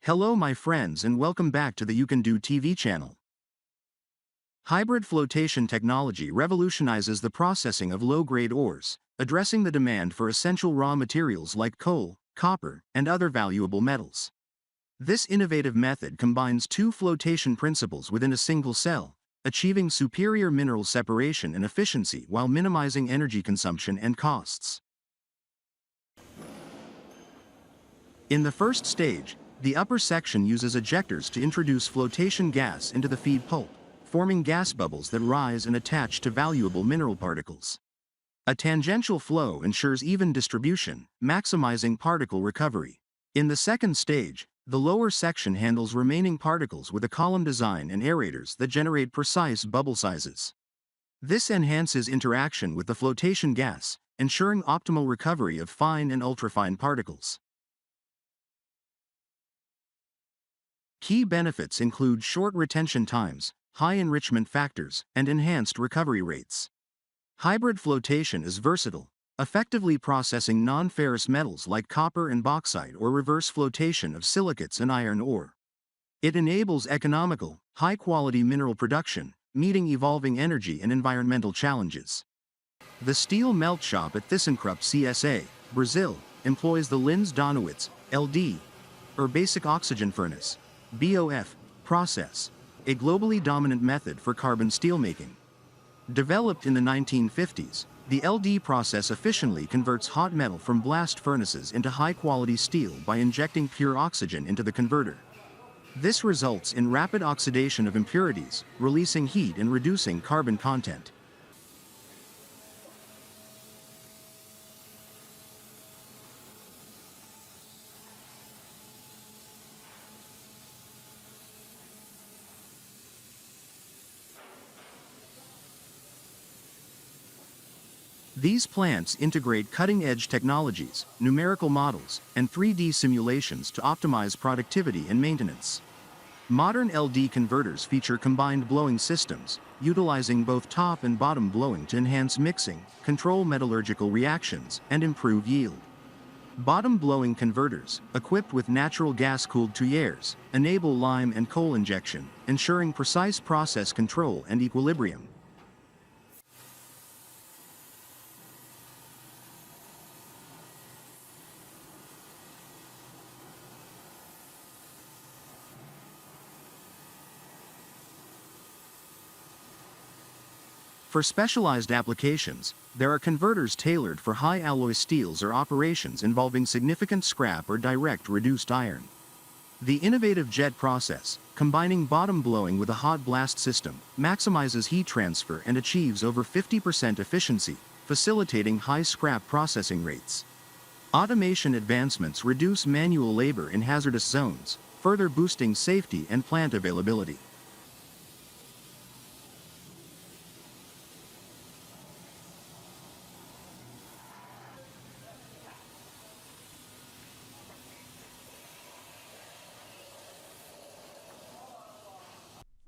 Hello my friends and welcome back to the You Can Do TV channel. Hybrid flotation technology revolutionizes the processing of low-grade ores, addressing the demand for essential raw materials like coal, copper, and other valuable metals. This innovative method combines two flotation principles within a single cell, achieving superior mineral separation and efficiency while minimizing energy consumption and costs. In the first stage, the upper section uses ejectors to introduce flotation gas into the feed pulp, forming gas bubbles that rise and attach to valuable mineral particles. A tangential flow ensures even distribution, maximizing particle recovery. In the second stage, the lower section handles remaining particles with a column design and aerators that generate precise bubble sizes. This enhances interaction with the flotation gas, ensuring optimal recovery of fine and ultrafine particles. Key benefits include short retention times, high enrichment factors, and enhanced recovery rates. Hybrid flotation is versatile, effectively processing non-ferrous metals like copper and bauxite or reverse flotation of silicates and iron ore. It enables economical, high-quality mineral production, meeting evolving energy and environmental challenges. The steel melt shop at ThyssenKrupp CSA, Brazil, employs the Linz-Donowitz, LD, or basic oxygen furnace, BOF, process, a globally dominant method for carbon steelmaking. Developed in the 1950s, the LD process efficiently converts hot metal from blast furnaces into high-quality steel by injecting pure oxygen into the converter. This results in rapid oxidation of impurities, releasing heat and reducing carbon content. These plants integrate cutting-edge technologies, numerical models, and 3D simulations to optimize productivity and maintenance. Modern LD converters feature combined blowing systems, utilizing both top and bottom blowing to enhance mixing, control metallurgical reactions, and improve yield. Bottom blowing converters, equipped with natural gas-cooled tuyères, enable lime and coal injection, ensuring precise process control and equilibrium. For specialized applications, there are converters tailored for high alloy steels or operations involving significant scrap or direct reduced iron. The innovative jet process, combining bottom blowing with a hot blast system, maximizes heat transfer and achieves over 50% efficiency, facilitating high scrap processing rates. Automation advancements reduce manual labor in hazardous zones, further boosting safety and plant availability.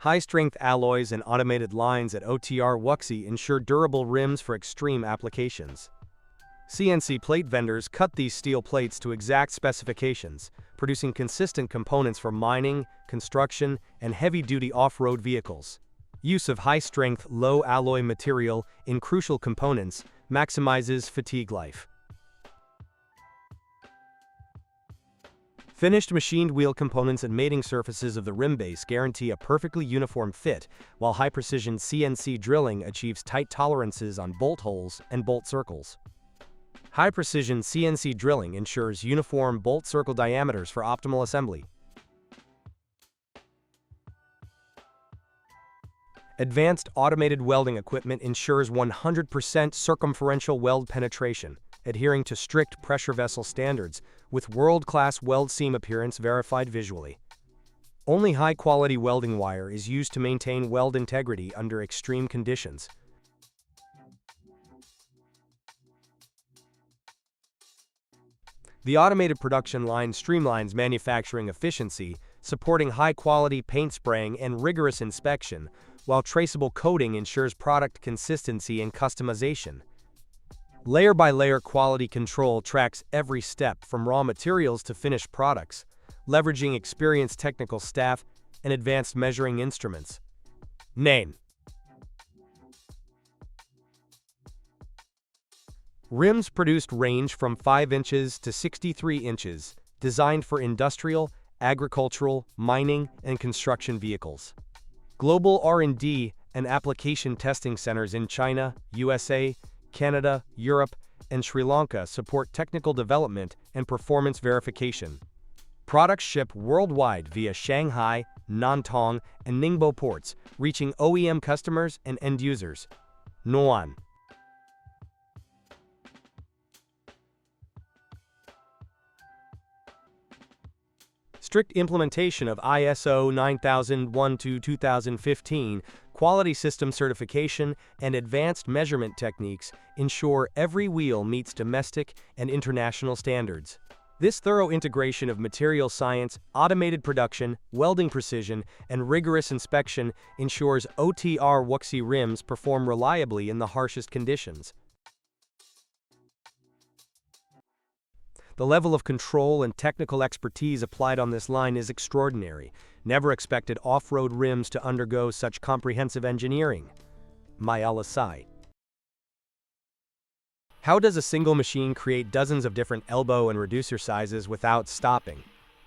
High-strength alloys and automated lines at OTR Wuxi ensure durable rims for extreme applications. CNC plate vendors cut these steel plates to exact specifications, producing consistent components for mining, construction, and heavy-duty off-road vehicles. Use of high-strength, low-alloy material in crucial components maximizes fatigue life. Finished machined wheel components and mating surfaces of the rim base guarantee a perfectly uniform fit, while high-precision CNC drilling achieves tight tolerances on bolt holes and bolt circles. High-precision CNC drilling ensures uniform bolt circle diameters for optimal assembly. Advanced automated welding equipment ensures 100% circumferential weld penetration, adhering to strict pressure vessel standards, with world-class weld seam appearance verified visually. Only high-quality welding wire is used to maintain weld integrity under extreme conditions. The automated production line streamlines manufacturing efficiency, supporting high-quality paint spraying and rigorous inspection, while traceable coating ensures product consistency and customization. Layer-by-layer quality control tracks every step from raw materials to finished products, leveraging experienced technical staff and advanced measuring instruments. Name. Rims produced range from 5 inches to 63 inches, designed for industrial, agricultural, mining, and construction vehicles. Global R&D and application testing centers in China, USA, Canada, Europe, and Sri Lanka support technical development and performance verification. Products ship worldwide via Shanghai, Nantong, and Ningbo ports, reaching OEM customers and end users. Nuan. Strict implementation of ISO 9001-2015, quality system certification, and advanced measurement techniques ensure every wheel meets domestic and international standards. This thorough integration of material science, automated production, welding precision, and rigorous inspection ensures OTR Wuxi rims perform reliably in the harshest conditions. The level of control and technical expertise applied on this line is extraordinary. Never expected off-road rims to undergo such comprehensive engineering. Mayala. How does a single machine create dozens of different elbow and reducer sizes without stopping?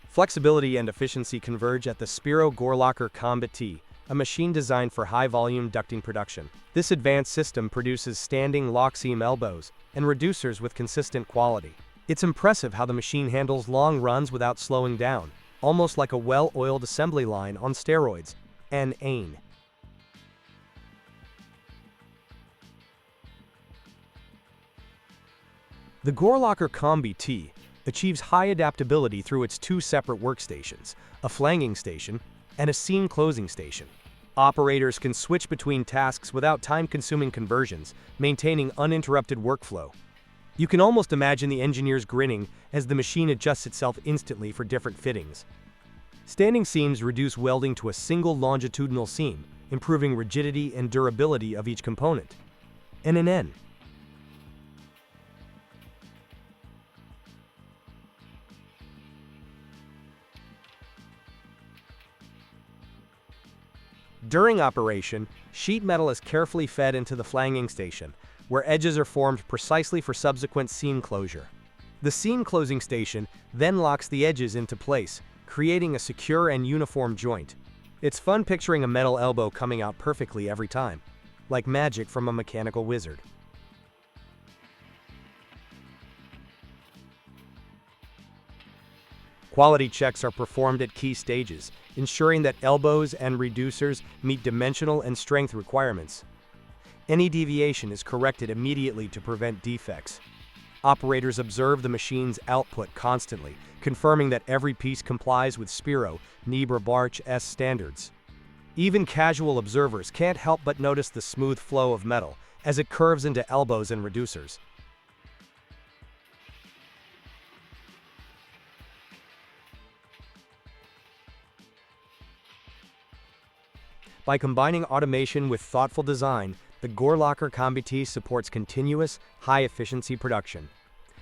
Flexibility and efficiency converge at the Spiro Gorelocker Combat T, a machine designed for high-volume ducting production. This advanced system produces standing lock-seam elbows and reducers with consistent quality. It's impressive how the machine handles long runs without slowing down, almost like a well-oiled assembly line on steroids. N. The Gorelocker Combi T achieves high adaptability through its 2 separate workstations, a flanging station and a seam closing station. Operators can switch between tasks without time-consuming conversions, maintaining uninterrupted workflow. You can almost imagine the engineers grinning as the machine adjusts itself instantly for different fittings. Standing seams reduce welding to a single longitudinal seam, improving rigidity and durability of each component. N. During operation, sheet metal is carefully fed into the flanging station, where edges are formed precisely for subsequent seam closure. The seam closing station then locks the edges into place, creating a secure and uniform joint. It's fun picturing a metal elbow coming out perfectly every time, like magic from a mechanical wizard. Quality checks are performed at key stages, ensuring that elbows and reducers meet dimensional and strength requirements. Any deviation is corrected immediately to prevent defects. Operators observe the machine's output constantly, confirming that every piece complies with Spiro Gorelocker standards. Even casual observers can't help but notice the smooth flow of metal as it curves into elbows and reducers. By combining automation with thoughtful design, the Gorelocker Combi T supports continuous, high-efficiency production.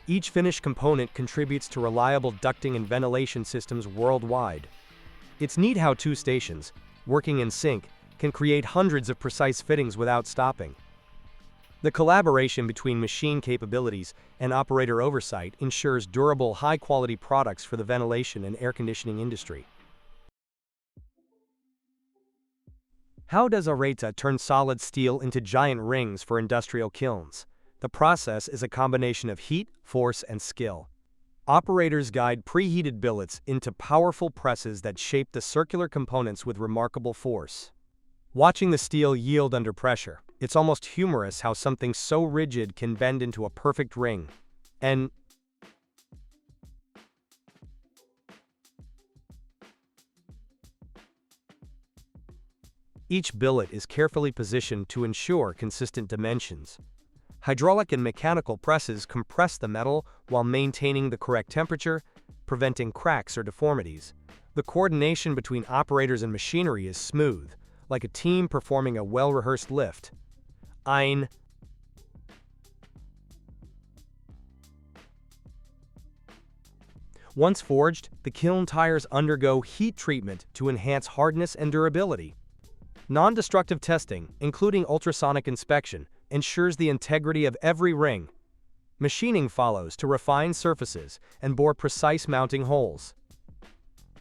Each finished component contributes to reliable ducting and ventilation systems worldwide. Its neat how 2 stations, working in sync, can create hundreds of precise fittings without stopping. The collaboration between machine capabilities and operator oversight ensures durable, high-quality products for the ventilation and air conditioning industry. How does Areta turn solid steel into giant rings for industrial kilns? The process is a combination of heat, force, and skill. Operators guide preheated billets into powerful presses that shape the circular components with remarkable force. Watching the steel yield under pressure, it's almost humorous how something so rigid can bend into a perfect ring. And each billet is carefully positioned to ensure consistent dimensions. Hydraulic and mechanical presses compress the metal while maintaining the correct temperature, preventing cracks or deformities. The coordination between operators and machinery is smooth, like a team performing a well-rehearsed lift. Ein. Once forged, the kiln tires undergo heat treatment to enhance hardness and durability. Non-destructive testing, including ultrasonic inspection, ensures the integrity of every ring. Machining follows to refine surfaces and bore precise mounting holes.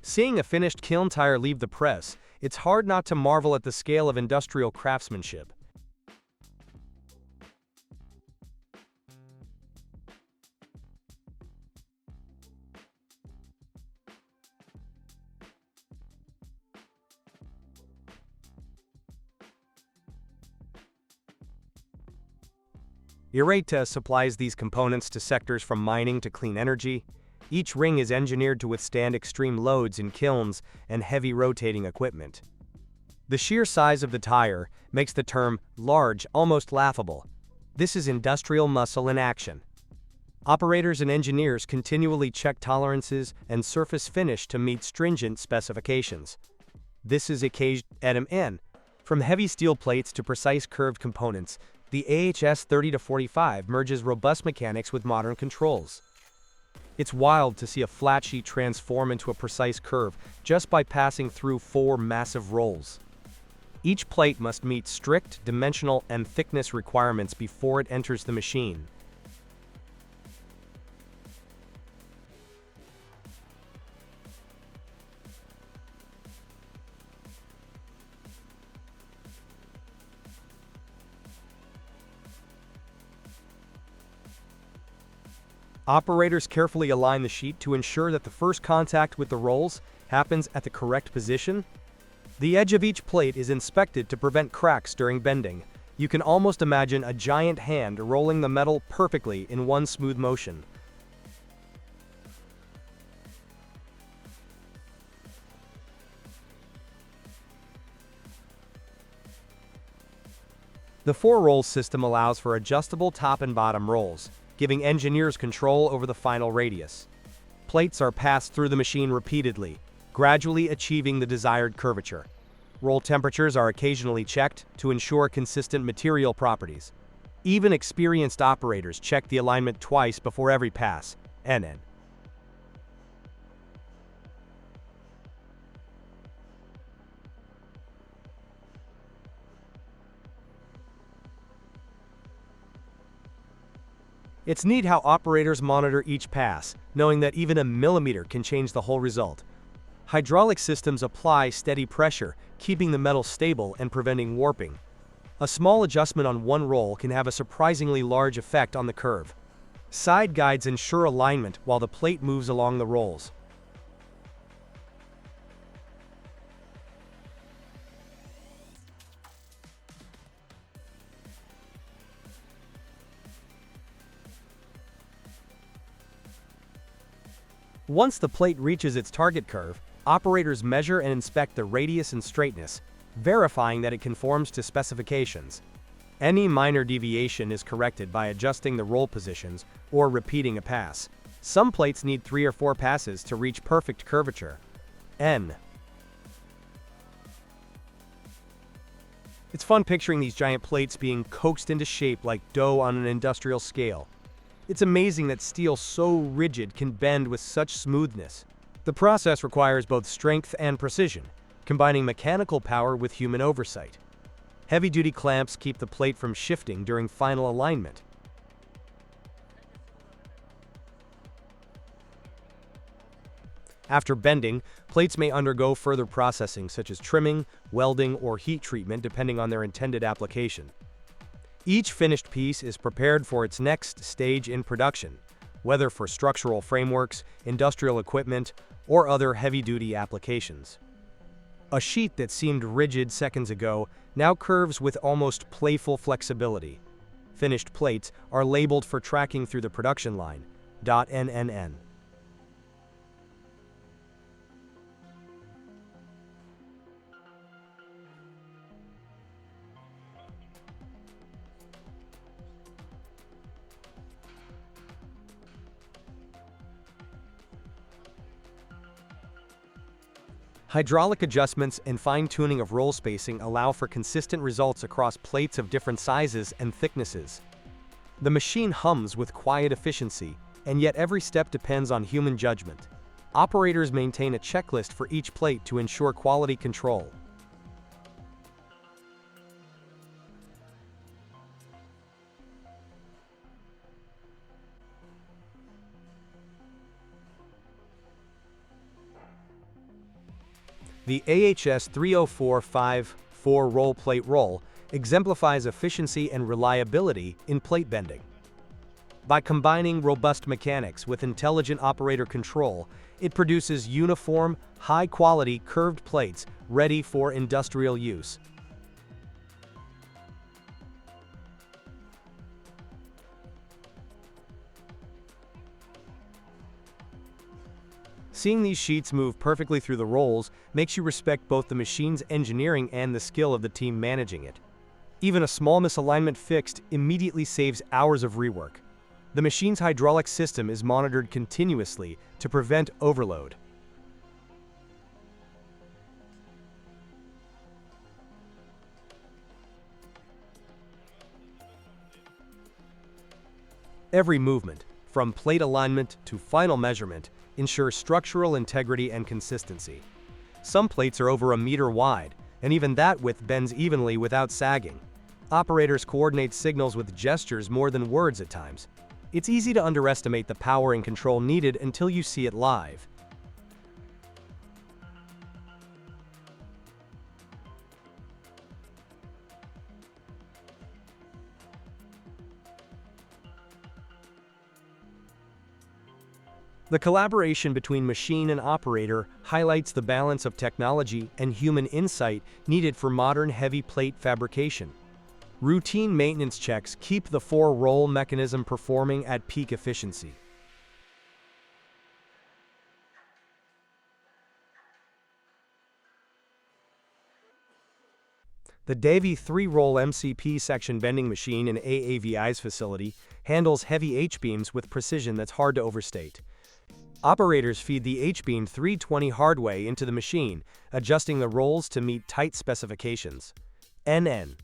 Seeing a finished kiln tire leave the press, it's hard not to marvel at the scale of industrial craftsmanship. Ireta supplies these components to sectors from mining to clean energy. Each ring is engineered to withstand extreme loads in kilns and heavy rotating equipment. The sheer size of the tire makes the term large almost laughable. This is industrial muscle in action. Operators and engineers continually check tolerances and surface finish to meet stringent specifications. This is occasioned N. From heavy steel plates to precise curved components, the AHS 30-45 merges robust mechanics with modern controls. It's wild to see a flat sheet transform into a precise curve just by passing through 4 massive rolls. Each plate must meet strict dimensional and thickness requirements before it enters the machine. Operators carefully align the sheet to ensure that the first contact with the rolls happens at the correct position. The edge of each plate is inspected to prevent cracks during bending. You can almost imagine a giant hand rolling the metal perfectly in one smooth motion. The 4-roll system allows for adjustable top and bottom rolls, giving engineers control over the final radius. Plates are passed through the machine repeatedly, gradually achieving the desired curvature. Roll temperatures are occasionally checked to ensure consistent material properties. Even experienced operators check the alignment twice before every pass. NN. It's neat how operators monitor each pass, knowing that even a millimeter can change the whole result. Hydraulic systems apply steady pressure, keeping the metal stable and preventing warping. A small adjustment on one roll can have a surprisingly large effect on the curve. Side guides ensure alignment while the plate moves along the rolls. Once the plate reaches its target curve, operators measure and inspect the radius and straightness, verifying that it conforms to specifications. Any minor deviation is corrected by adjusting the roll positions or repeating a pass. Some plates need 3 or 4 passes to reach perfect curvature. N. It's fun picturing these giant plates being coaxed into shape like dough on an industrial scale. It's amazing that steel so rigid can bend with such smoothness. The process requires both strength and precision, combining mechanical power with human oversight. Heavy-duty clamps keep the plate from shifting during final alignment. After bending, plates may undergo further processing such as trimming, welding, or heat treatment depending on their intended application. Each finished piece is prepared for its next stage in production, whether for structural frameworks, industrial equipment, or other heavy-duty applications. A sheet that seemed rigid seconds ago now curves with almost playful flexibility. Finished plates are labeled for tracking through the production line. .NNN. Hydraulic adjustments and fine-tuning of roll spacing allow for consistent results across plates of different sizes and thicknesses. The machine hums with quiet efficiency, and yet every step depends on human judgment. Operators maintain a checklist for each plate to ensure quality control. The AHS 30454 roll plate roll exemplifies efficiency and reliability in plate bending. By combining robust mechanics with intelligent operator control, it produces uniform, high-quality curved plates ready for industrial use. Seeing these sheets move perfectly through the rolls makes you respect both the machine's engineering and the skill of the team managing it. Even a small misalignment fixed immediately saves hours of rework. The machine's hydraulic system is monitored continuously to prevent overload. Every movement, from plate alignment to final measurement, ensures structural integrity and consistency. Some plates are over a meter wide, and even that width bends evenly without sagging. Operators coordinate signals with gestures more than words at times. It's easy to underestimate the power and control needed until you see it live. The collaboration between machine and operator highlights the balance of technology and human insight needed for modern heavy plate fabrication. Routine maintenance checks keep the four-roll mechanism performing at peak efficiency. The Davy 3-roll MCP section bending machine in AAVI's facility handles heavy H-beams with precision that's hard to overstate. Operators feed the H-beam 320 hardway into the machine, adjusting the rolls to meet tight specifications. NN.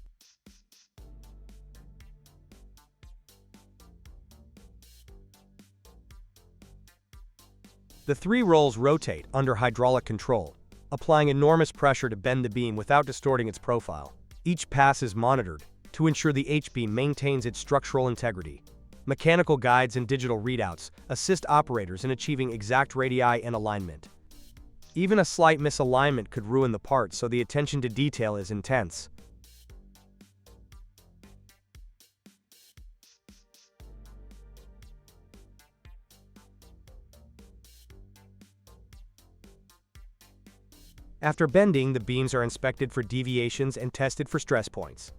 The 3 rolls rotate under hydraulic control, applying enormous pressure to bend the beam without distorting its profile. Each pass is monitored to ensure the H-beam maintains its structural integrity. Mechanical guides and digital readouts assist operators in achieving exact radii and alignment. Even a slight misalignment could ruin the part, so the attention to detail is intense. After bending, the beams are inspected for deviations and tested for stress points.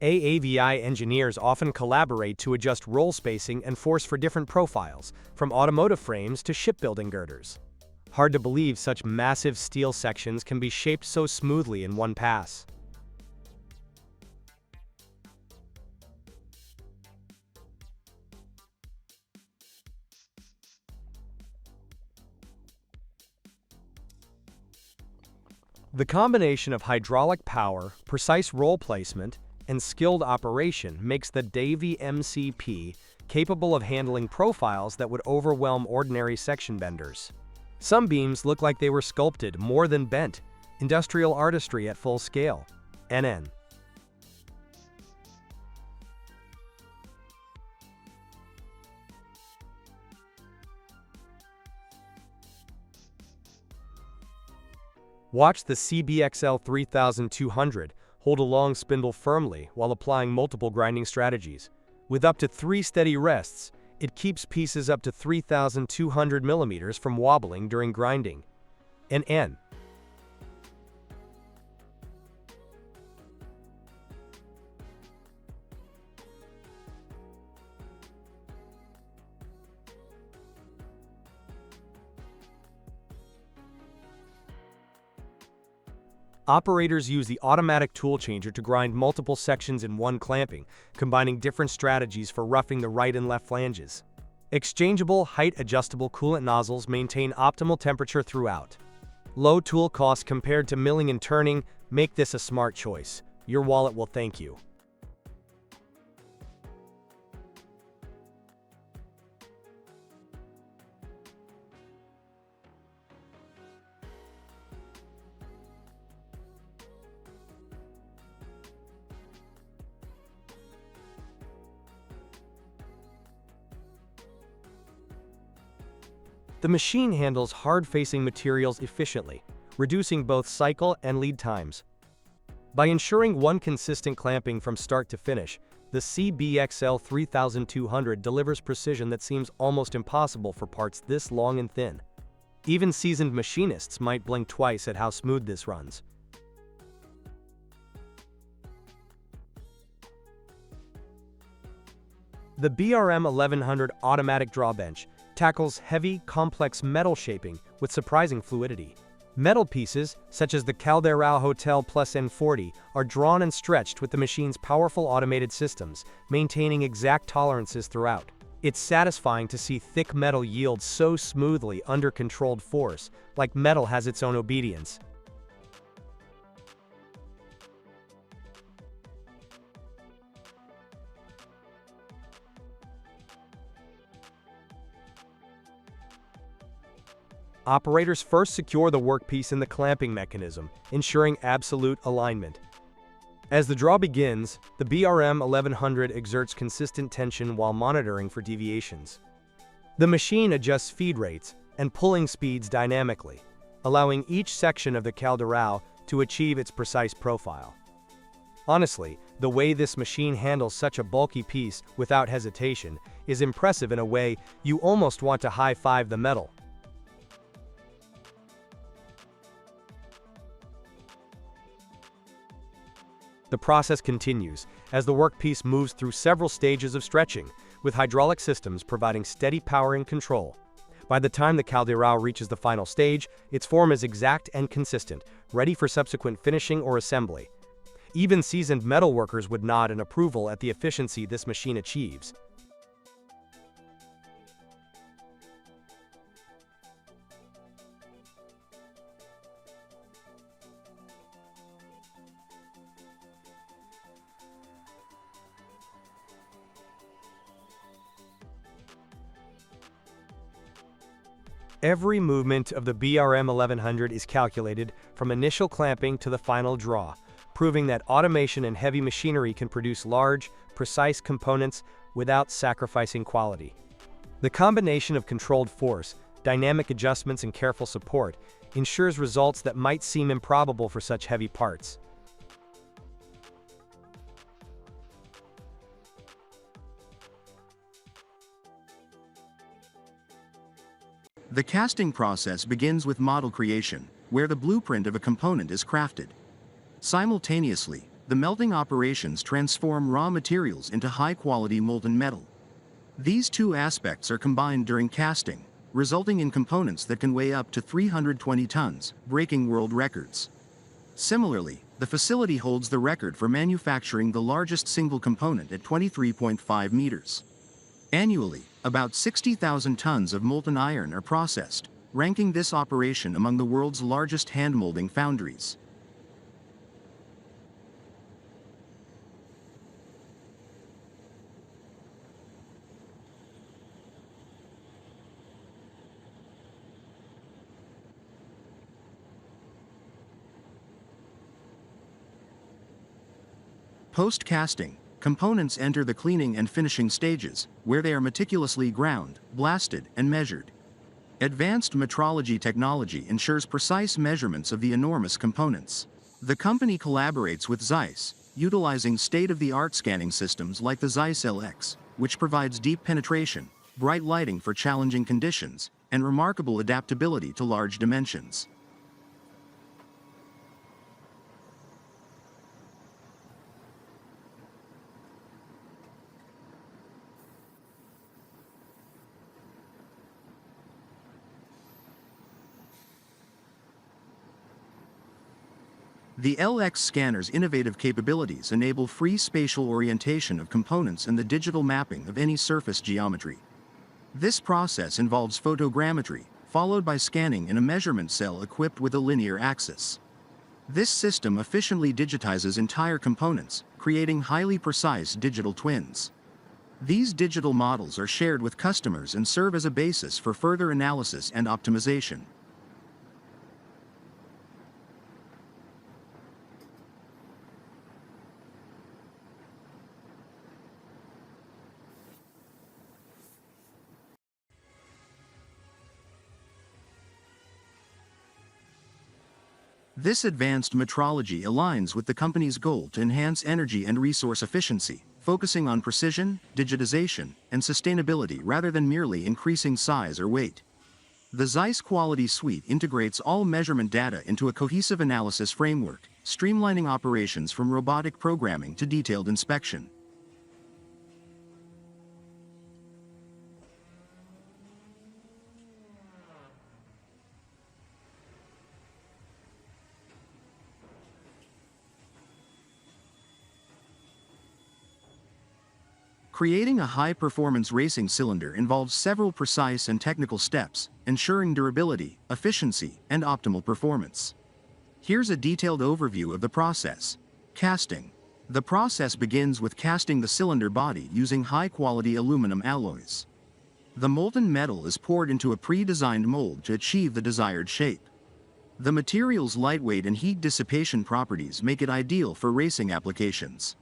AAVI engineers often collaborate to adjust roll spacing and force for different profiles, from automotive frames to shipbuilding girders. Hard to believe such massive steel sections can be shaped so smoothly in one pass. The combination of hydraulic power, precise roll placement, and skilled operation makes the Davy MCP capable of handling profiles that would overwhelm ordinary section benders. Some beams look like they were sculpted more than bent, industrial artistry at full scale. NN. Watch the CBXL 3200 hold a long spindle firmly while applying multiple grinding strategies. With up to 3 steady rests, it keeps pieces up to 3,200 millimeters from wobbling during grinding. NN. Operators use the automatic tool changer to grind multiple sections in one clamping, combining different strategies for roughing the right and left flanges. Exchangeable, height-adjustable coolant nozzles maintain optimal temperature throughout. Low tool costs compared to milling and turning make this a smart choice. Your wallet will thank you. The machine handles hard-facing materials efficiently, reducing both cycle and lead times. By ensuring one consistent clamping from start to finish, the CBXL 3200 delivers precision that seems almost impossible for parts this long and thin. Even seasoned machinists might blink twice at how smooth this runs. The BRM 1100 automatic drawbench tackles heavy, complex metal shaping with surprising fluidity. Metal pieces, such as the Calderao Hotel Plus N40, are drawn and stretched with the machine's powerful automated systems, maintaining exact tolerances throughout. It's satisfying to see thick metal yield so smoothly under controlled force, like metal has its own obedience. Operators first secure the workpiece in the clamping mechanism, ensuring absolute alignment. As the draw begins, the BRM 1100 exerts consistent tension while monitoring for deviations. The machine adjusts feed rates and pulling speeds dynamically, allowing each section of the Calderao to achieve its precise profile. Honestly, the way this machine handles such a bulky piece without hesitation is impressive in a way you almost want to high-five the metal. The process continues as the workpiece moves through several stages of stretching, with hydraulic systems providing steady power and control. By the time the Calderao reaches the final stage, its form is exact and consistent, ready for subsequent finishing or assembly. Even seasoned metal workers would nod in approval at the efficiency this machine achieves. Every movement of the BRM 1100 is calculated from initial clamping to the final draw, proving that automation and heavy machinery can produce large, precise components without sacrificing quality. The combination of controlled force, dynamic adjustments, and careful support ensures results that might seem improbable for such heavy parts. The casting process begins with model creation, where the blueprint of a component is crafted. Simultaneously, the melting operations transform raw materials into high-quality molten metal. These two aspects are combined during casting, resulting in components that can weigh up to 320 tons, breaking world records. Similarly, the facility holds the record for manufacturing the largest single component at 23.5 meters. Annually, about 60,000 tons of molten iron are processed, ranking this operation among the world's largest hand-molding foundries. Post-casting, components enter the cleaning and finishing stages, where they are meticulously ground, blasted, and measured. Advanced metrology technology ensures precise measurements of the enormous components. The company collaborates with Zeiss, utilizing state-of-the-art scanning systems like the Zeiss LX, which provides deep penetration, bright lighting for challenging conditions, and remarkable adaptability to large dimensions. The LX scanner's innovative capabilities enable free spatial orientation of components and the digital mapping of any surface geometry. This process involves photogrammetry, followed by scanning in a measurement cell equipped with a linear axis. This system efficiently digitizes entire components, creating highly precise digital twins. These digital models are shared with customers and serve as a basis for further analysis and optimization. This advanced metrology aligns with the company's goal to enhance energy and resource efficiency, focusing on precision, digitization, and sustainability rather than merely increasing size or weight. The Zeiss Quality Suite integrates all measurement data into a cohesive analysis framework, streamlining operations from robotic programming to detailed inspection. Creating a high-performance racing cylinder involves several precise and technical steps, ensuring durability, efficiency, and optimal performance. Here's a detailed overview of the process. Casting. The process begins with casting the cylinder body using high-quality aluminum alloys. The molten metal is poured into a pre-designed mold to achieve the desired shape. The material's lightweight and heat dissipation properties make it ideal for racing applications.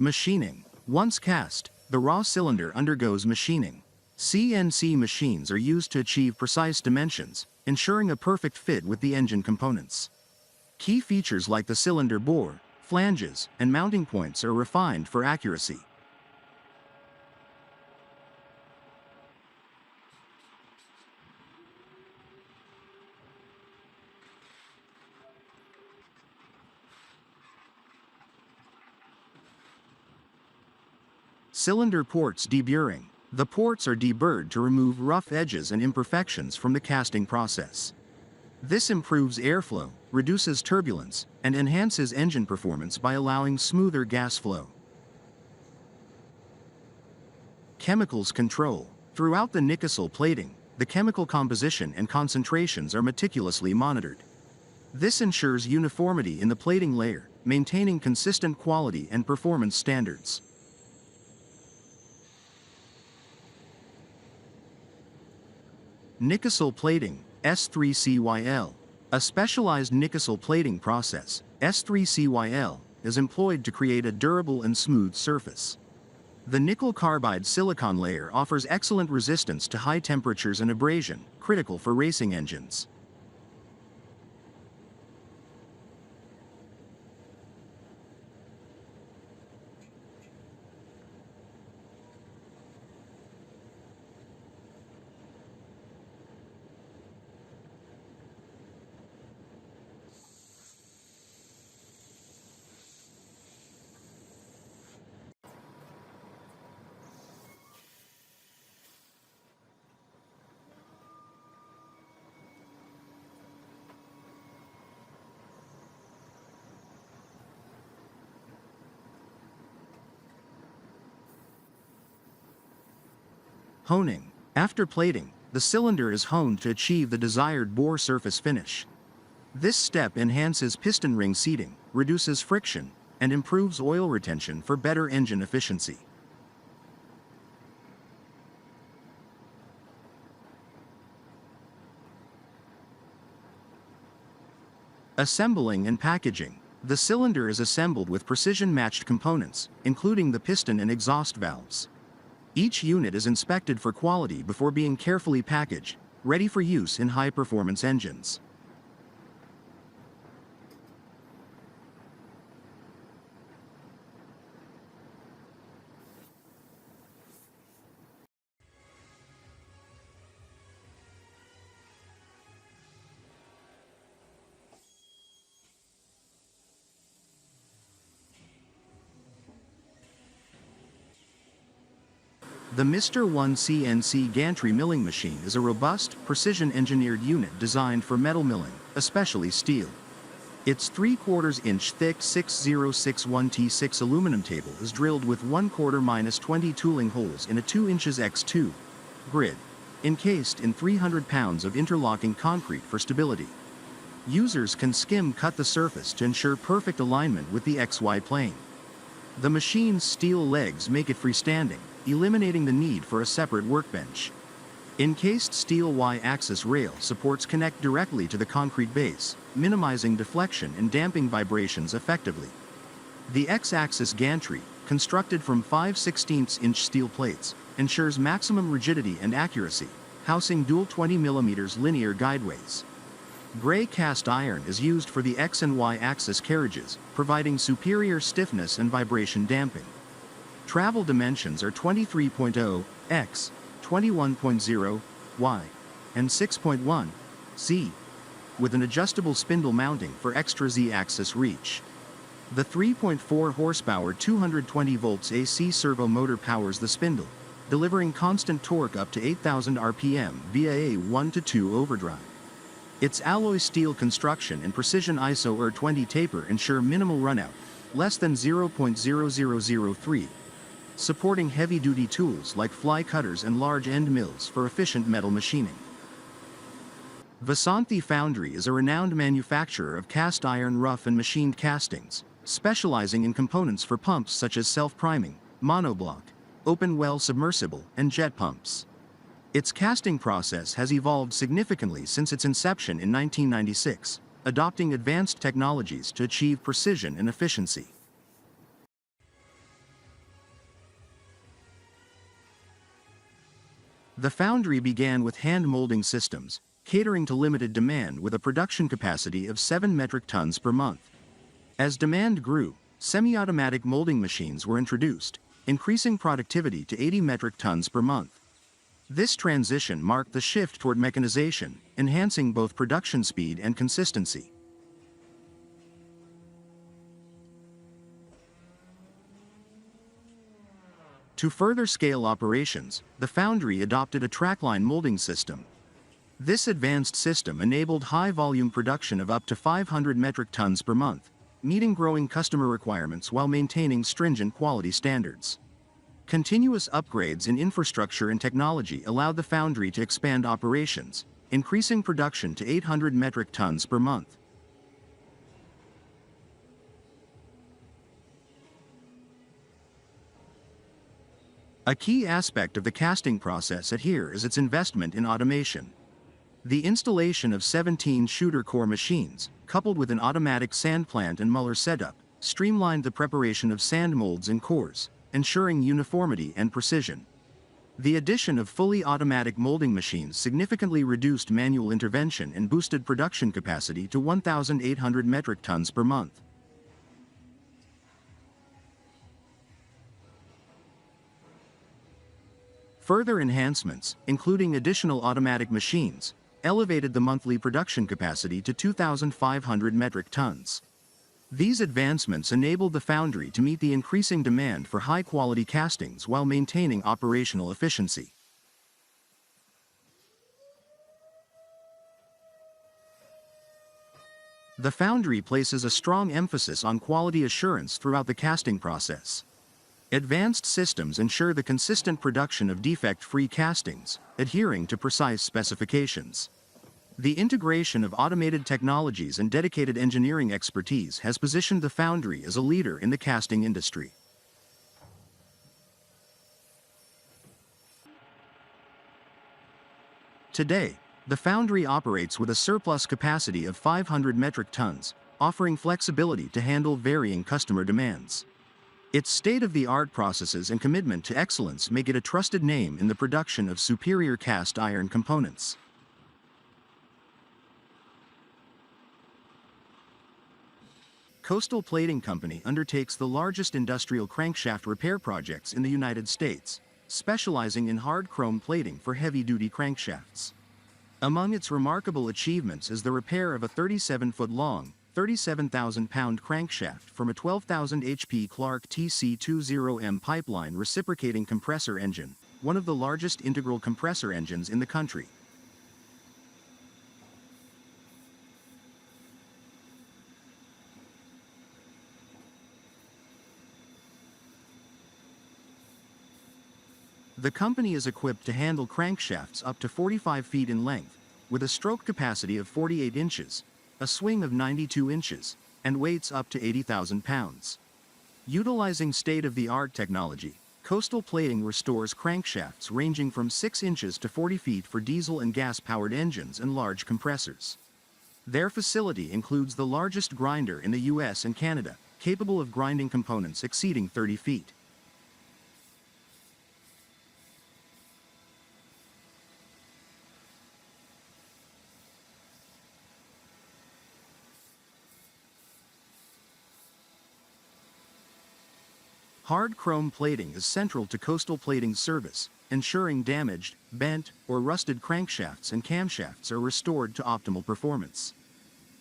Machining. Once cast, the raw cylinder undergoes machining. CNC machines are used to achieve precise dimensions, ensuring a perfect fit with the engine components. Key features like the cylinder bore, flanges, and mounting points are refined for accuracy. Cylinder ports deburring. The ports are deburred to remove rough edges and imperfections from the casting process. This improves airflow, reduces turbulence, and enhances engine performance by allowing smoother gas flow. Chemicals control. Throughout the Nicosol plating, the chemical composition and concentrations are meticulously monitored. This ensures uniformity in the plating layer, maintaining consistent quality and performance standards. Nicosol plating, S3CYL. A specialized Nicosol plating process, S3CYL, is employed to create a durable and smooth surface. The nickel carbide silicon layer offers excellent resistance to high temperatures and abrasion, critical for racing engines. Honing. After plating, the cylinder is honed to achieve the desired bore surface finish. This step enhances piston ring seating, reduces friction, and improves oil retention for better engine efficiency. Assembling and packaging. The cylinder is assembled with precision-matched components, including the piston and exhaust valves. Each unit is inspected for quality before being carefully packaged, ready for use in high-performance engines. The Mr. 1 CNC gantry milling machine is a robust, precision-engineered unit designed for metal milling, especially steel. Its 3/4-inch thick 6061T6 aluminum table is drilled with 1/4-20 tooling holes in a 2 inches x 2 grid, encased in 300 pounds of interlocking concrete for stability. Users can skim cut the surface to ensure perfect alignment with the XY plane. The machine's steel legs make it freestanding, eliminating the need for a separate workbench. Encased steel Y-axis rail supports connect directly to the concrete base, minimizing deflection and damping vibrations effectively. The X-axis gantry, constructed from 5/16-inch steel plates, ensures maximum rigidity and accuracy, housing dual 20 mm linear guideways. Gray cast iron is used for the X and Y-axis carriages, providing superior stiffness and vibration damping. Travel dimensions are 23.0 x, 21.0 y, and 6.1 z, with an adjustable spindle mounting for extra Z-axis reach. The 3.4 horsepower 220 volts AC servo motor powers the spindle, delivering constant torque up to 8,000 RPM via a 1-to-2 overdrive. Its alloy steel construction and precision ISO ER20 taper ensure minimal runout, less than 0.0003, supporting heavy-duty tools like fly cutters and large end mills for efficient metal machining. Vasanthi Foundry is a renowned manufacturer of cast iron rough and machined castings, specializing in components for pumps such as self-priming, monoblock, open-well submersible, and jet pumps. Its casting process has evolved significantly since its inception in 1996, adopting advanced technologies to achieve precision and efficiency. The foundry began with hand molding systems, catering to limited demand with a production capacity of 7 metric tons per month. As demand grew, semi-automatic molding machines were introduced, increasing productivity to 80 metric tons per month. This transition marked the shift toward mechanization, enhancing both production speed and consistency. To further scale operations, the foundry adopted a trackline molding system. This advanced system enabled high-volume production of up to 500 metric tons per month, meeting growing customer requirements while maintaining stringent quality standards. Continuous upgrades in infrastructure and technology allowed the foundry to expand operations, increasing production to 800 metric tons per month. A key aspect of the casting process here is its investment in automation. The installation of 17 shooter core machines, coupled with an automatic sand plant and muller setup, streamlined the preparation of sand molds and cores, ensuring uniformity and precision. The addition of fully automatic molding machines significantly reduced manual intervention and boosted production capacity to 1,800 metric tons per month. Further enhancements, including additional automatic machines, elevated the monthly production capacity to 2,500 metric tons. These advancements enabled the foundry to meet the increasing demand for high-quality castings while maintaining operational efficiency. The foundry places a strong emphasis on quality assurance throughout the casting process. Advanced systems ensure the consistent production of defect-free castings, adhering to precise specifications. The integration of automated technologies and dedicated engineering expertise has positioned the foundry as a leader in the casting industry. Today, the foundry operates with a surplus capacity of 500 metric tons, offering flexibility to handle varying customer demands. Its state-of-the-art processes and commitment to excellence make it a trusted name in the production of superior cast iron components. Coastal Plating Company undertakes the largest industrial crankshaft repair projects in the United States, specializing in hard chrome plating for heavy-duty crankshafts. Among its remarkable achievements is the repair of a 37-foot-long, 37,000-pound crankshaft from a 12,000 HP Clark TC20M pipeline reciprocating compressor engine, one of the largest integral compressor engines in the country. The company is equipped to handle crankshafts up to 45 feet in length, with a stroke capacity of 48 inches, a swing of 92 inches, and weights up to 80,000 pounds. Utilizing state-of-the-art technology, Coastal Plating restores crankshafts ranging from 6 inches to 40 feet for diesel and gas-powered engines and large compressors. Their facility includes the largest grinder in the US and Canada, capable of grinding components exceeding 30 feet. Hard chrome plating is central to Coastal Plating's service, ensuring damaged, bent, or rusted crankshafts and camshafts are restored to optimal performance.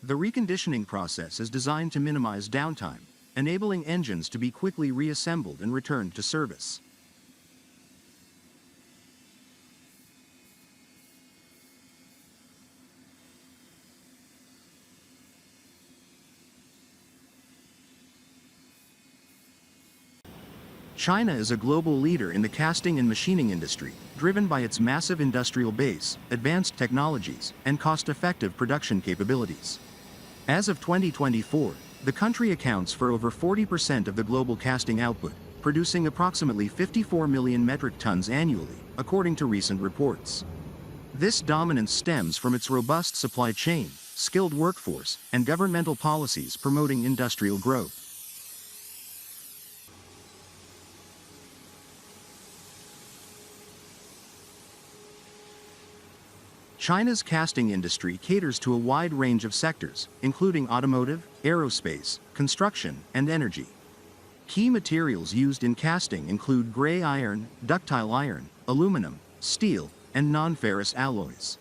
The reconditioning process is designed to minimize downtime, enabling engines to be quickly reassembled and returned to service. China is a global leader in the casting and machining industry, driven by its massive industrial base, advanced technologies, and cost-effective production capabilities. As of 2024, the country accounts for over 40% of the global casting output, producing approximately 54 million metric tons annually, according to recent reports. This dominance stems from its robust supply chain, skilled workforce, and governmental policies promoting industrial growth. China's casting industry caters to a wide range of sectors, including automotive, aerospace, construction, and energy. Key materials used in casting include gray iron, ductile iron, aluminum, steel, and non-ferrous alloys.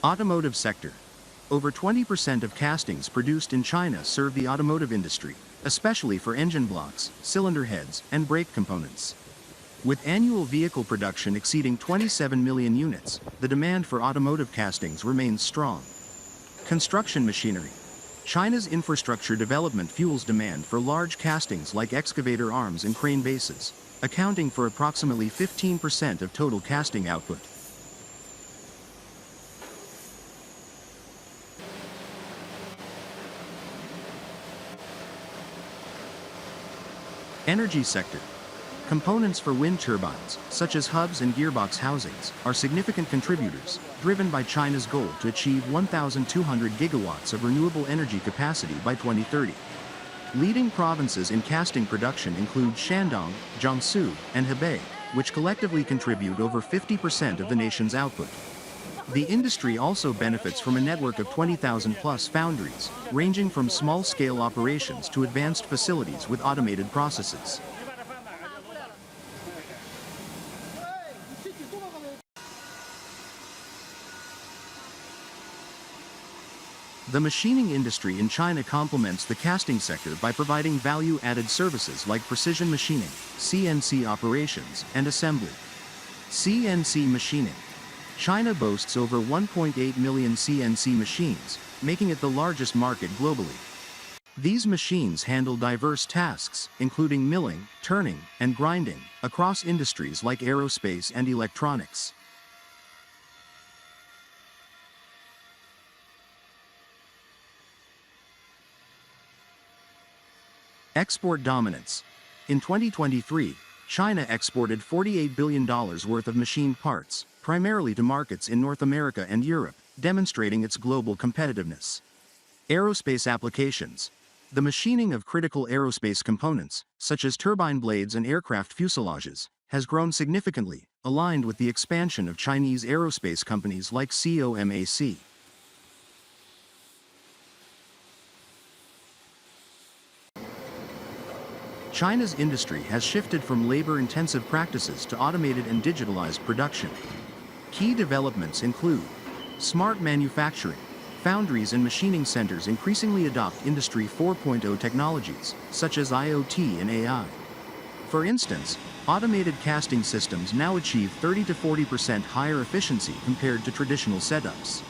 Automotive sector. Over 20% of castings produced in China serve the automotive industry, especially for engine blocks, cylinder heads, and brake components. With annual vehicle production exceeding 27 million units, the demand for automotive castings remains strong. Construction machinery. China's infrastructure development fuels demand for large castings like excavator arms and crane bases, accounting for approximately 15% of total casting output. Energy sector. Components for wind turbines, such as hubs and gearbox housings, are significant contributors, driven by China's goal to achieve 1,200 gigawatts of renewable energy capacity by 2030. Leading provinces in casting production include Shandong, Jiangsu, and Hebei, which collectively contribute over 50% of the nation's output. The industry also benefits from a network of 20,000-plus foundries, ranging from small-scale operations to advanced facilities with automated processes. The machining industry in China complements the casting sector by providing value-added services like precision machining, CNC operations, and assembly. CNC machining. China boasts over 1.8 million CNC machines, making it the largest market globally. These machines handle diverse tasks, including milling, turning, and grinding, across industries like aerospace and electronics. Export dominance. In 2023, China exported $48 billion worth of machined parts, primarily to markets in North America and Europe, demonstrating its global competitiveness. Aerospace applications. The machining of critical aerospace components, such as turbine blades and aircraft fuselages, has grown significantly, aligned with the expansion of Chinese aerospace companies like COMAC. China's industry has shifted from labor-intensive practices to automated and digitalized production. Key developments include smart manufacturing. Foundries and machining centers increasingly adopt Industry 4.0 technologies, such as IoT and AI. For instance, automated casting systems now achieve 30 to 40% higher efficiency compared to traditional setups.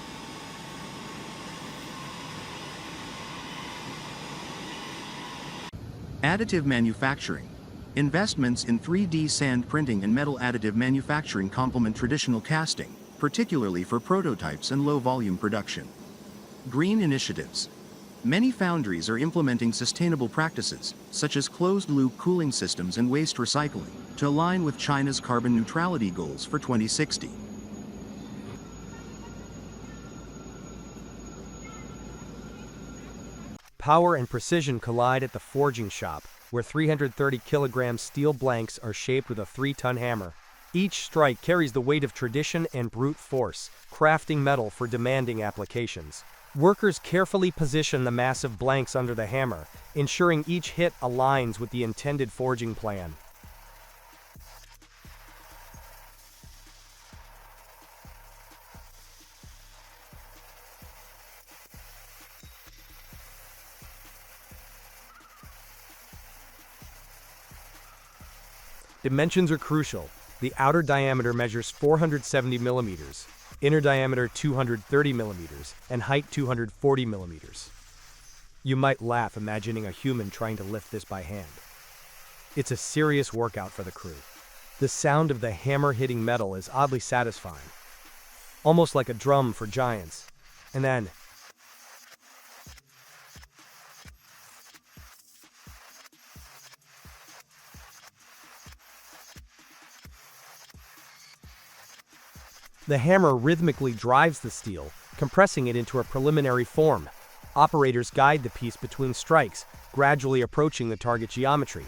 Additive manufacturing. Investments in 3D sand printing and metal additive manufacturing complement traditional casting, particularly for prototypes and low-volume production. Green initiatives. Many foundries are implementing sustainable practices, such as closed-loop cooling systems and waste recycling, to align with China's carbon neutrality goals for 2060. Power and precision collide at the forging shop, where 330 kilogram steel blanks are shaped with a 3-ton hammer. Each strike carries the weight of tradition and brute force, crafting metal for demanding applications. Workers carefully position the massive blanks under the hammer, ensuring each hit aligns with the intended forging plan. Dimensions are crucial. The outer diameter measures 470 millimeters, inner diameter 230 millimeters, and height 240 millimeters. You might laugh imagining a human trying to lift this by hand. It's a serious workout for the crew. The sound of the hammer hitting metal is oddly satisfying, almost like a drum for giants. And then, the hammer rhythmically drives the steel, compressing it into a preliminary form. Operators guide the piece between strikes, gradually approaching the target geometry.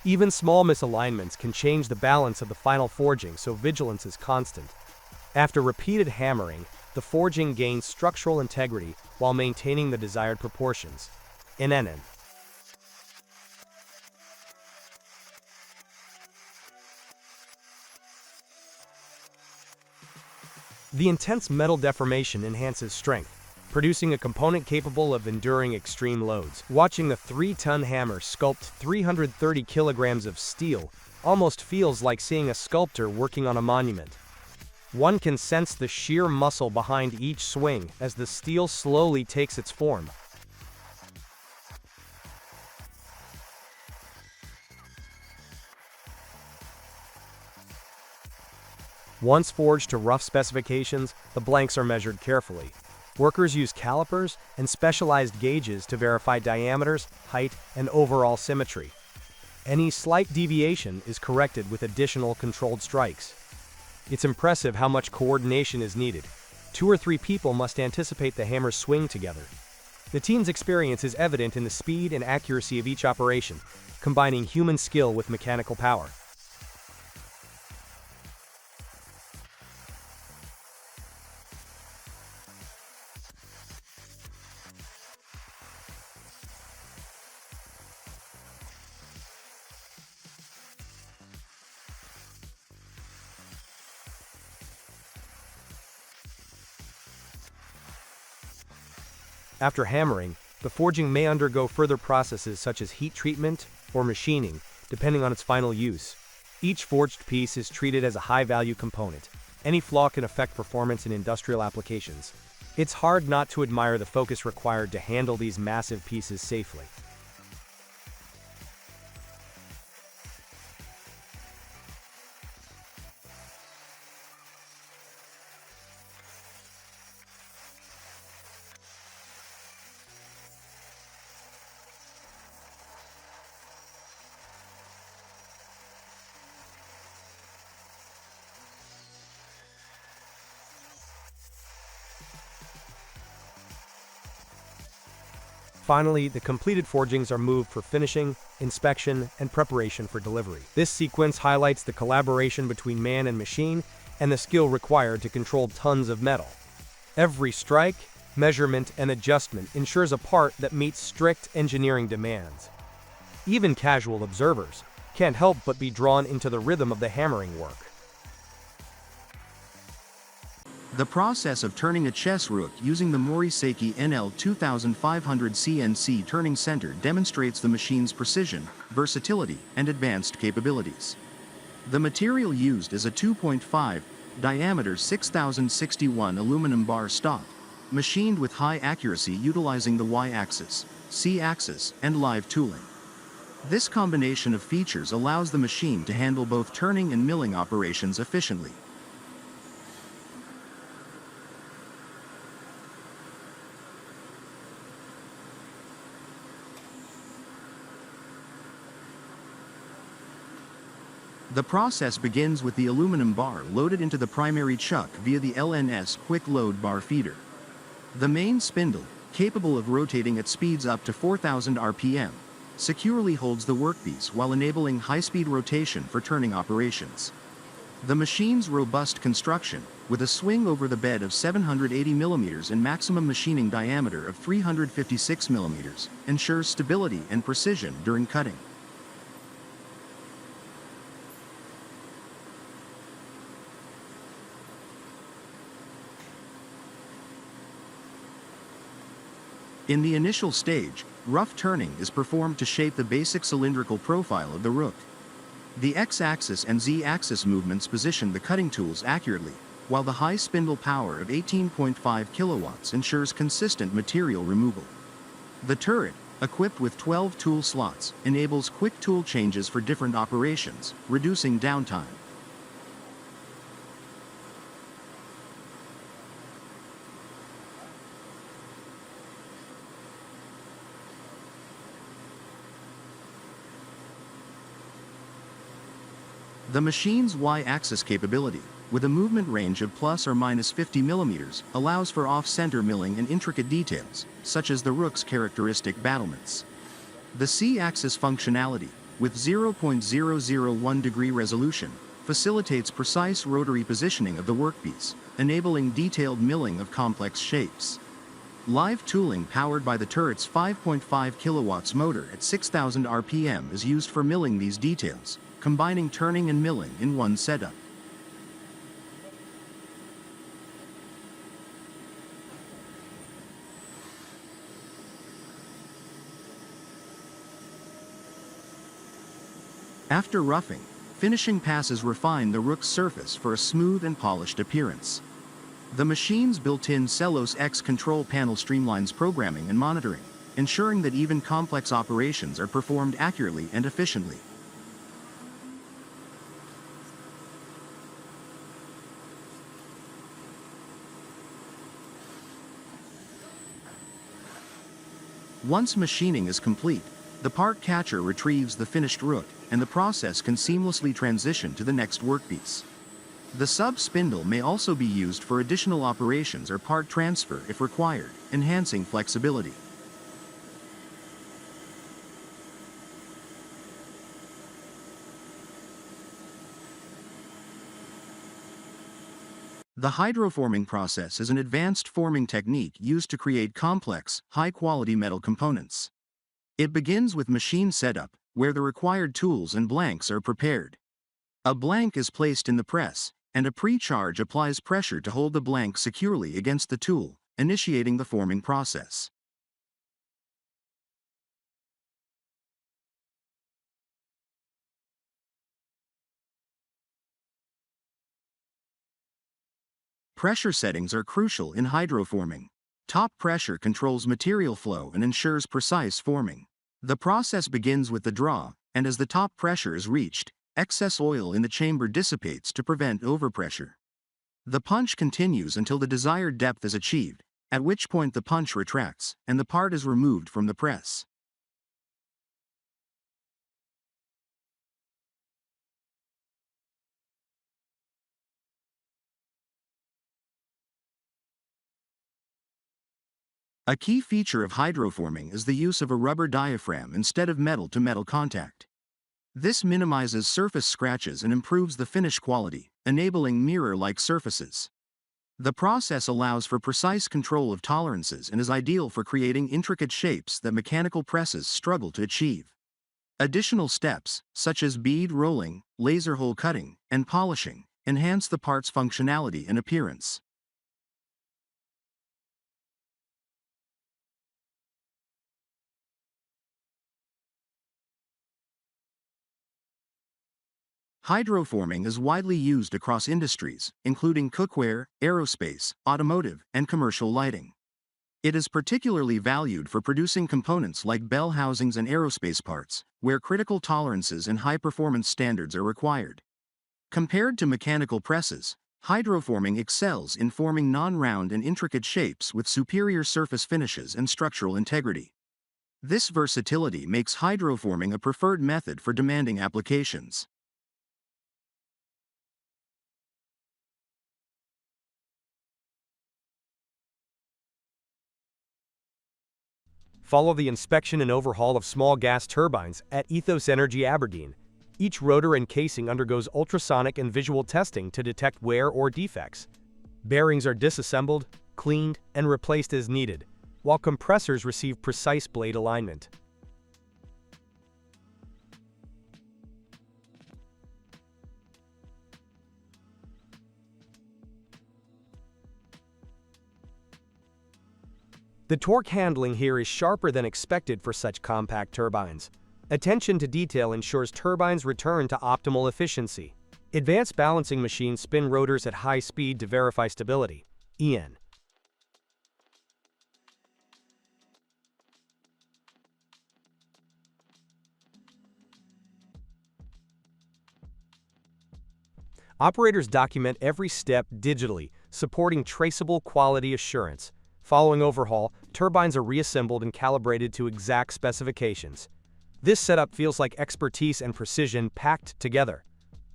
Even small misalignments can change the balance of the final forging, so vigilance is constant. After repeated hammering, the forging gains structural integrity while maintaining the desired proportions. NNN. The intense metal deformation enhances strength, producing a component capable of enduring extreme loads. Watching the 3-ton hammer sculpt 330 kilograms of steel almost feels like seeing a sculptor working on a monument. One can sense the sheer muscle behind each swing as the steel slowly takes its form. Once forged to rough specifications, the blanks are measured carefully. Workers use calipers and specialized gauges to verify diameters, height, and overall symmetry. Any slight deviation is corrected with additional controlled strikes. It's impressive how much coordination is needed. 2 or 3 people must anticipate the hammer's swing together. The team's experience is evident in the speed and accuracy of each operation, combining human skill with mechanical power. After hammering, the forging may undergo further processes such as heat treatment or machining, depending on its final use. Each forged piece is treated as a high-value component. Any flaw can affect performance in industrial applications. It's hard not to admire the focus required to handle these massive pieces safely. Finally, the completed forgings are moved for finishing, inspection, and preparation for delivery. This sequence highlights the collaboration between man and machine and the skill required to control tons of metal. Every strike, measurement, and adjustment ensures a part that meets strict engineering demands. Even casual observers can't help but be drawn into the rhythm of the hammering work. The process of turning a chess rook using the Morisaki NL 2500 CNC turning center demonstrates the machine's precision, versatility, and advanced capabilities. The material used is a 2.5 diameter 6061 aluminum bar stock, machined with high accuracy utilizing the Y-axis, C-axis, and live tooling. This combination of features allows the machine to handle both turning and milling operations efficiently. The process begins with the aluminum bar loaded into the primary chuck via the LNS quick load bar feeder. The main spindle, capable of rotating at speeds up to 4,000 RPM, securely holds the workpiece while enabling high-speed rotation for turning operations. The machine's robust construction, with a swing over the bed of 780 mm and maximum machining diameter of 356 mm, ensures stability and precision during cutting. In the initial stage, rough turning is performed to shape the basic cylindrical profile of the rook. The X-axis and Z-axis movements position the cutting tools accurately, while the high spindle power of 18.5 kilowatts ensures consistent material removal. The turret, equipped with 12 tool slots, enables quick tool changes for different operations, reducing downtime. The machine's Y-axis capability, with a movement range of plus or minus 50 mm, allows for off-center milling and intricate details, such as the rook's characteristic battlements. The C-axis functionality, with 0.001 degree resolution, facilitates precise rotary positioning of the workpiece, enabling detailed milling of complex shapes. Live tooling powered by the turret's 5.5 kilowatts motor at 6,000 RPM is used for milling these details, combining turning and milling in one setup. After roughing, finishing passes refine the rook's surface for a smooth and polished appearance. The machine's built-in Celos X control panel streamlines programming and monitoring, ensuring that even complex operations are performed accurately and efficiently. Once machining is complete, the part catcher retrieves the finished rook, and the process can seamlessly transition to the next workpiece. The sub-spindle may also be used for additional operations or part transfer if required, enhancing flexibility. The hydroforming process is an advanced forming technique used to create complex, high-quality metal components. It begins with machine setup, where the required tools and blanks are prepared. A blank is placed in the press, and a pre-charge applies pressure to hold the blank securely against the tool, initiating the forming process. Pressure settings are crucial in hydroforming. Top pressure controls material flow and ensures precise forming. The process begins with the draw, and as the top pressure is reached, excess oil in the chamber dissipates to prevent overpressure. The punch continues until the desired depth is achieved, at which point the punch retracts, and the part is removed from the press. A key feature of hydroforming is the use of a rubber diaphragm instead of metal-to-metal contact. This minimizes surface scratches and improves the finish quality, enabling mirror-like surfaces. The process allows for precise control of tolerances and is ideal for creating intricate shapes that mechanical presses struggle to achieve. Additional steps, such as bead rolling, laser hole cutting, and polishing, enhance the part's functionality and appearance. Hydroforming is widely used across industries, including cookware, aerospace, automotive, and commercial lighting. It is particularly valued for producing components like bell housings and aerospace parts, where critical tolerances and high-performance standards are required. Compared to mechanical presses, hydroforming excels in forming non-round and intricate shapes with superior surface finishes and structural integrity. This versatility makes hydroforming a preferred method for demanding applications. Follow the inspection and overhaul of small gas turbines at Ethos Energy Aberdeen. Each rotor and casing undergoes ultrasonic and visual testing to detect wear or defects. Bearings are disassembled, cleaned, and replaced as needed, while compressors receive precise blade alignment. The torque handling here is sharper than expected for such compact turbines. Attention to detail ensures turbines return to optimal efficiency. Advanced balancing machines spin rotors at high speed to verify stability. EN. Operators document every step digitally, supporting traceable quality assurance. Following overhaul, turbines are reassembled and calibrated to exact specifications. This setup feels like expertise and precision packed together.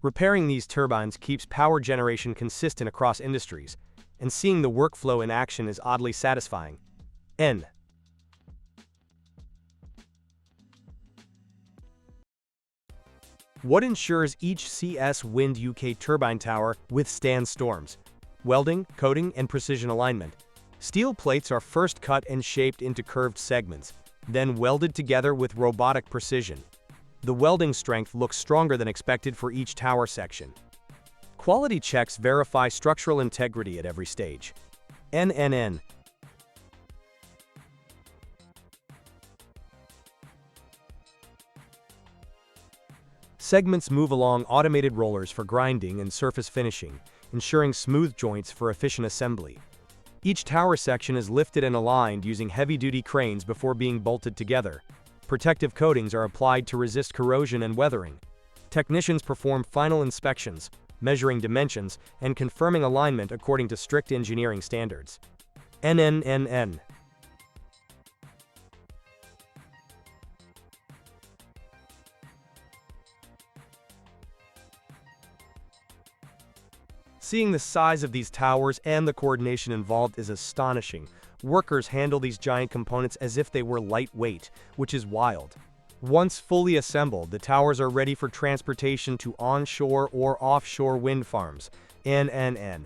Repairing these turbines keeps power generation consistent across industries, and seeing the workflow in action is oddly satisfying. N. What ensures each CS Wind UK turbine tower withstands storms? Welding, coating, and precision alignment. Steel plates are first cut and shaped into curved segments, then welded together with robotic precision. The welding strength looks stronger than expected for each tower section. Quality checks verify structural integrity at every stage. NNN. Segments move along automated rollers for grinding and surface finishing, ensuring smooth joints for efficient assembly. Each tower section is lifted and aligned using heavy-duty cranes before being bolted together. Protective coatings are applied to resist corrosion and weathering. Technicians perform final inspections, measuring dimensions, and confirming alignment according to strict engineering standards. NNNN. Seeing the size of these towers and the coordination involved is astonishing. Workers handle these giant components as if they were lightweight, which is wild. Once fully assembled, the towers are ready for transportation to onshore or offshore wind farms. NNN.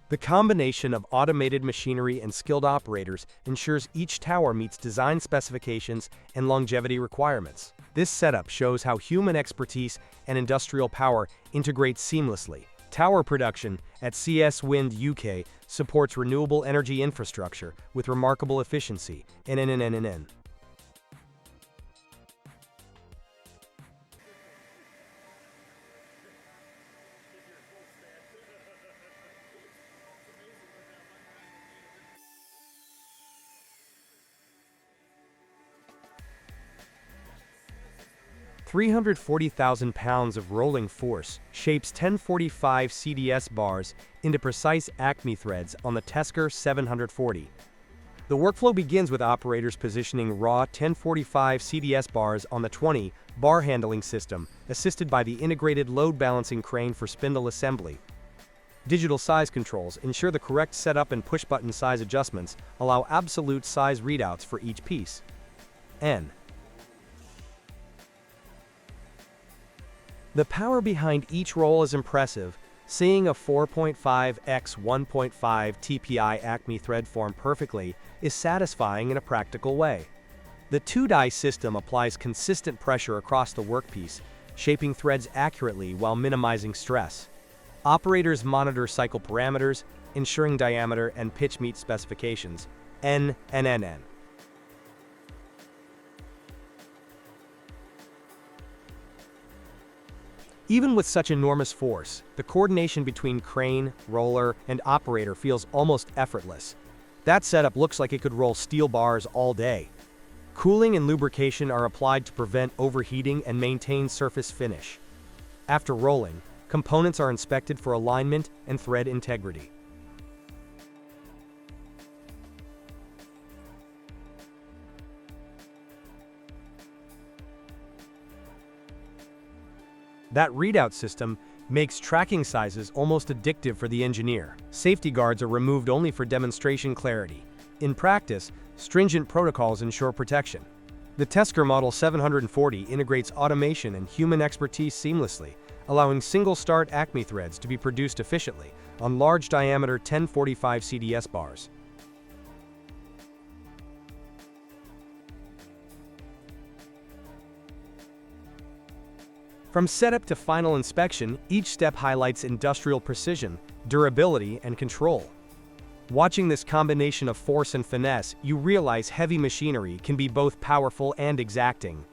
The combination of automated machinery and skilled operators ensures each tower meets design specifications and longevity requirements. This setup shows how human expertise and industrial power integrate seamlessly. Tower production at CS Wind UK supports renewable energy infrastructure with remarkable efficiency. NNNNN. 340,000 pounds of rolling force shapes 1045 CDS bars into precise Acme threads on the Tesker 740. The workflow begins with operators positioning raw 1045 CDS bars on the 20 bar handling system, assisted by the integrated load balancing crane for spindle assembly. Digital size controls ensure the correct setup and push-button size adjustments allow absolute size readouts for each piece. N. The power behind each roll is impressive. Seeing a 4.5 x 1.5 TPI Acme thread form perfectly is satisfying in a practical way. The two-die system applies consistent pressure across the workpiece, shaping threads accurately while minimizing stress. Operators monitor cycle parameters, ensuring diameter and pitch meet specifications. N. Even with such enormous force, the coordination between crane, roller, and operator feels almost effortless. That setup looks like it could roll steel bars all day. Cooling and lubrication are applied to prevent overheating and maintain surface finish. After rolling, components are inspected for alignment and thread integrity. That readout system makes tracking sizes almost addictive for the engineer. Safety guards are removed only for demonstration clarity. In practice, stringent protocols ensure protection. The Tesker Model 740 integrates automation and human expertise seamlessly, allowing single-start Acme threads to be produced efficiently on large-diameter 1045 CDS bars. From setup to final inspection, each step highlights industrial precision, durability, and control. Watching this combination of force and finesse, you realize heavy machinery can be both powerful and exacting.